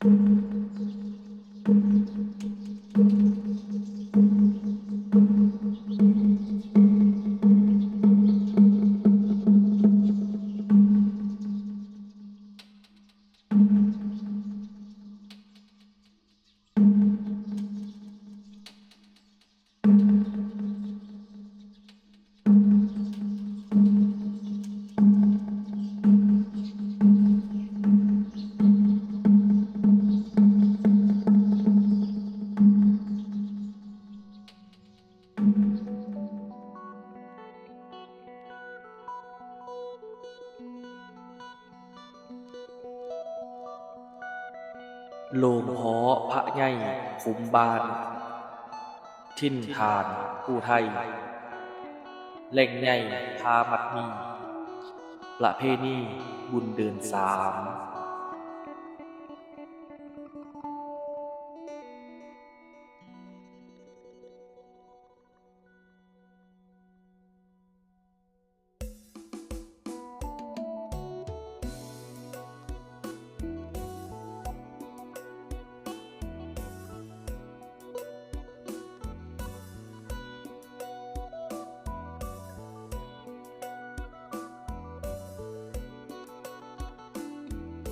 โรงหอพระใหญ่คุ้มบ้านทิ่นฐานผู้ไทยแหล่งใหญ่พามัดมีประเพณีบุญเดือน3โ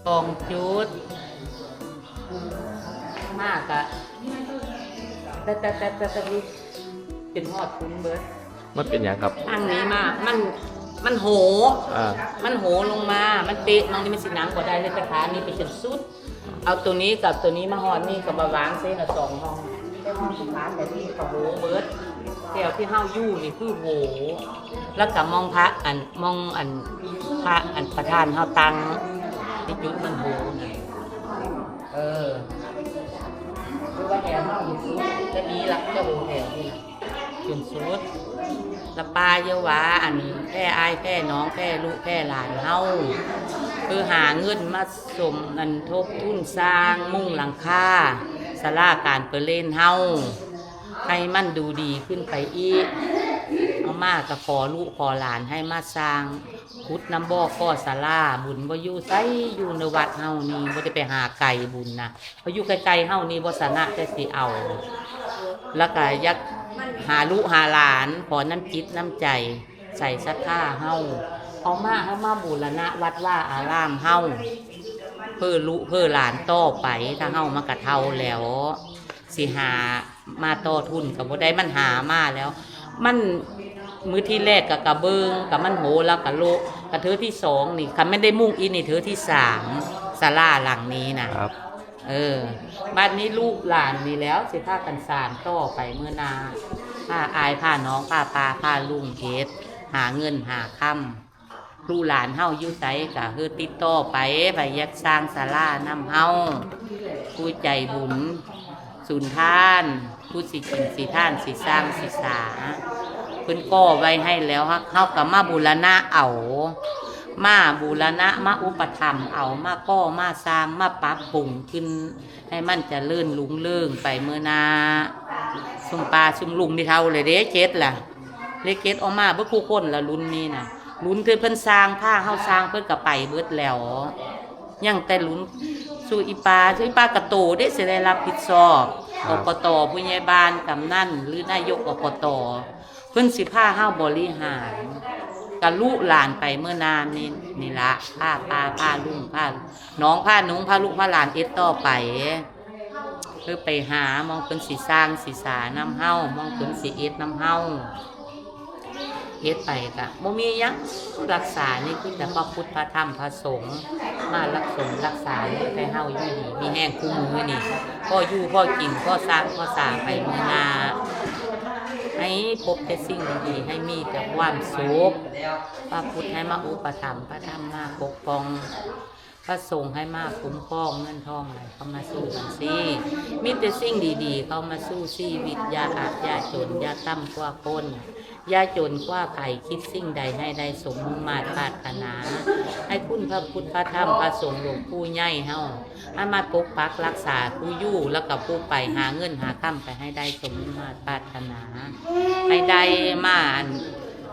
2 จุดมากอะแต่นี่เป็นฮอดคุณเบิร์ด มันเป็นอย่างครับ อันนี้มามันโห มันโหลงมา มันเตะน้องนี่มันสิหนังบ่ได้เลยแต่ขานี่ไปจนสุด เอาตัวนี้กับตัวนี้มาฮอดนี่ก็มาวางเส้นละ2 ห้องแต่ห้องสุดท้ายแต่นี่ก็โหเบิร์ดแถวที่เฮาอยู่นี่คือโหแล้วก็มองพระมองพระประธานเฮาตังที่จุดมันโหน่ะคือว่าแถวเฮาอยู่สุดจะดีละจะโหแถวนี่น่ะจนสุดละปาเยาวาแค่อายแค่น้องแค่ลูกแค่หลานเฮาคือหาเงินมาสมทบทุนสร้างมุ่งหลังคาศาลาการเปิดเล่นเฮาให้มันดูดีขึ้นไปอีกเอามากก็ขอลูกขอหลานให้มาสร้างพุทธน้ำบ่อข้อศาลาบุญบ่อยู่ไสอยู่ในวัดเฮานี่บ่ได้ไปหาไก่บุญนะเพราะอยู่ไกลๆเฮานี่บ่สนะแต่สิเอาแล้วก็อยากหาลูกหาหลานขอน้ำจิตน้ำใจใส่ศรัทธาเฮาเอามาบูรณะวัดว่าอารามเฮาเพื่อลูกเพื่อหลานต่อไปถ้าเฮามากระเทาแล้วสิหามาต่อทุนกับบ่ได้มันหามาแล้วมันมื้อที่แรกกับกระเบิงกับมันโหแล้วกับโลกับเธอที่2นี่คันไม่ได้มุ่งอินนี่เธอที่3ศาลาหลังนี้นะครับบ้านนี้ลูกหลานนี่แล้วสิพากันสานต่อไปเมื่อนาพาอายพาน้องพาปาพาลุงเฮ็ดหาเงินหาค่ำลูกหลานเฮาอยู่ไสก็คือติดต่อไปอยากสร้างศาลานำเฮาผู้ใจบุญสุนทานผู้สิกินสิท่านสิสร้างสิสาเพิ่นก่อไว้ให้แล้วเฮาก็มาบูรณะเอามาบูรณะมาอุปถัมภ์เอามาก่อมาสร้างมาปรับปรุงขึ้นให้มันเจริญรุ่งเรืองไปเมื่อนาซุมปลาซุมลุงที่เท่าเลยเด้เจ็ดล่ะเลขเจ็ดออกมาเบิ่คู่คนละรุ่นนี้น่ะรุ่นคือเพิ่นสร้างผ้าเฮาสร้างเพิ่นก็ไปเบิดแล้วยังแต่รุ่นสู่อีปากระโตได้สิได้รับผิดชอบอบตผู้ใหญ่บ้านกำนันหรือนายกอบตเพิ่นสิพาเฮาบริหารกับลูกหลานไปเมื่อนานนี่ละพาปาพาลุงพาน้องพานุงพาลูกพาหลานเอ็ดต่อไปคือไปหามองเพิ่นสิสร้างสิสานำเฮามองเพิ่นสิเอ็ดนำเฮาเฮ็ดไปก็บ่มีหยังรักษานี่คือแต่พระพุทธพระธรรมพระสงฆ์มารักษาให้เฮาอยู่ดีมีแห้งคู่มือนี่พ่ออยู่พ่อกินพ่อสร้างพ่อสร้างไปมื้อหน้าให้พบแต่สิ่งดีๆให้มีแต่ความสุขพระพุทธให้มาอุปถัมภ์พระธรรมมาปกป้องพระสงฆ์ให้มาคุ้มครองเงินทองไหลเข้ามาสู่กันสิมีแต่สิ่งดีๆเข้ามาสู่ชีวิตอย่าอาจอย่าจนอย่าต่ำกว่าคนอย่าจนกว่าไผ่คิดสิ่งใดให้ได้สมมุ่งมาตรปรารถนาให้คุณพระพุทธพระธรรมพระสงฆ์หลวงปู่ใหญ่เฮาให้มาปกปักรักษาผู้อยู่แล้วกับผู้ไปหาเงินหาค่ำไปให้ได้สมมุ่งมาตรปรารถนาให้ได้มา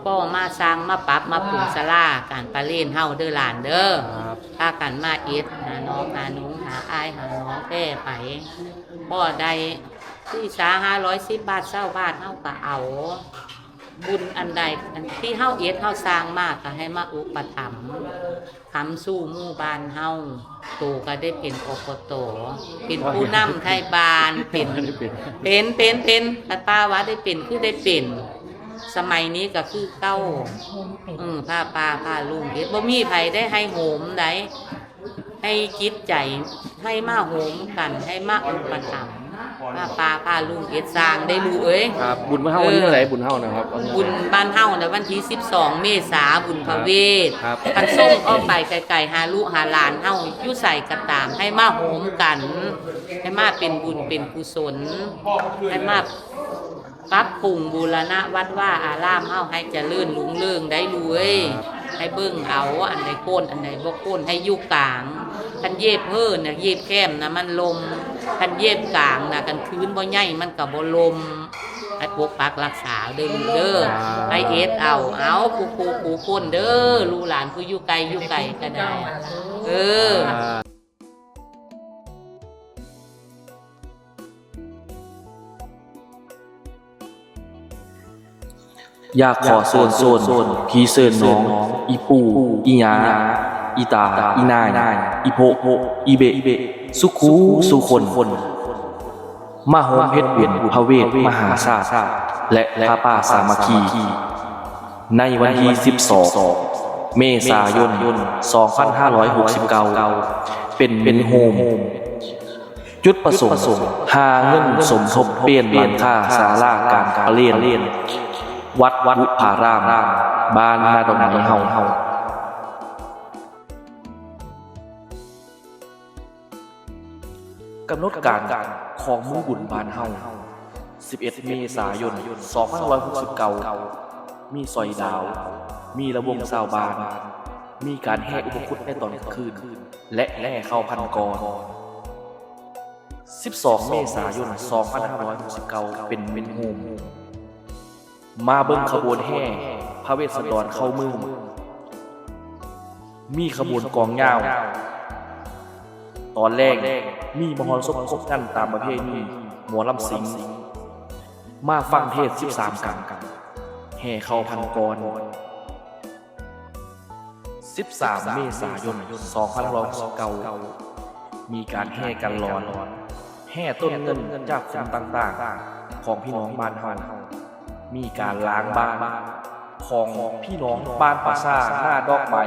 ก็มาสร้างมาปรับมาปรุงศาลาการประเล่นเฮาเด้อหลานเด้อพากันมาเอ็ดหาน้องหาหนูหาอายหาน้องแก้ไปพ่อได้ที่สา510 บาท20 บาทเฮาก็เอาบุญอันใดที่เฮาเอ็ดเฮาสร้างมากก็ให้มาอุปถัมภ์คำสู้หมู่บ้านเฮาโตก็ได้เป็นอบตเป็นผู้นำไทยบ้านเป็นป้าว่าได้เป็นคือได้เป็นสมัยนี้ก็คือเก้าผ้าปลาผ้าลุงเฮ็ดบ่มีไผได้ให้โหมได้ให้จิตใจให้มาโหมกันให้มาอุปถัมภ์ผ้าปลาผ้าลุงเฮ็ดสร้างได้รู้เอ้ยครับบุญบ้านเฮาวันที่เท่าไหร่บุญเฮานะครับบุญบ้านเฮาน่ะวันที่12 เมษายนบุญพระเวทคันส่งออกไปไกลๆหาลูกหาหลานเฮาอยู่ใส่กระตามให้มาโหมกันให้มาเป็นบุญเป็นกุศลให้มาปรับปรุงบูรณะวัดว่าอารามเฮาให้เจริญรุ่งเรืองได้รวยให้เบิ่งเอาอันใดโค่นอันใดบ่โค่นให้อยู่กลางคันเย็บเพิ่นน่ะเย็บแก้มน่ะมันลมคันเย็บกลางน่ะกันคืนบ่ใหญ่มันก็บ่ลมให้ปกปักรักษาเด้อให้เอ็ดเอาผู้คนเด้อลูกหลานผู้อยู่ไกลก็ได้อยากขอโซนพี่เซินน้องอีปู่อีหยา อีตาอีนายอีโพอีเบสุขูสุคนมาโฮมเพชรเวียนพระเวทมหาศาสตร์และพระป่าสามัคคีในวันที่12 เมษายน 2569 เป็นโฮมจุดประสงค์หาเงินสมทบเปลี่ยนหลังคาศาลาการประเรียนวัดบุพารามบ้านนาดอกไม้เฮากำหนดการของมือบุญบ้านเฮา11 เมษายน 2569 มีซอยดาว มีระวงชาวบ้าน มีการแห่อุปคุตในตอนกลางคืน และแห่เข้าพันกร 12 เมษายน 2569 เป็นโฮมมาเบิ่งขบวนแห่พระเวสสันดรเข้าเมืองมีขบวนกองยาว ตอนแรกมีมหรสพครบกันตามประเพณีหมอลำสิงมาฟังเทศน์13 กันแห่เข้าพันกร 13 เมษายน 2569 มีการแห่กันร้อนแห่ต้นเงินจากคุมต่างๆของพี่น้องบ้านเฮามีการล้างบ้านของพี่น้องบ้านป่าซ่าหน้าดอกไม้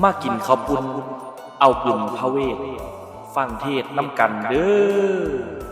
มากินข้าวปุ้นเอาบุญพระเวทฟังเทศน์นำกันเด้อ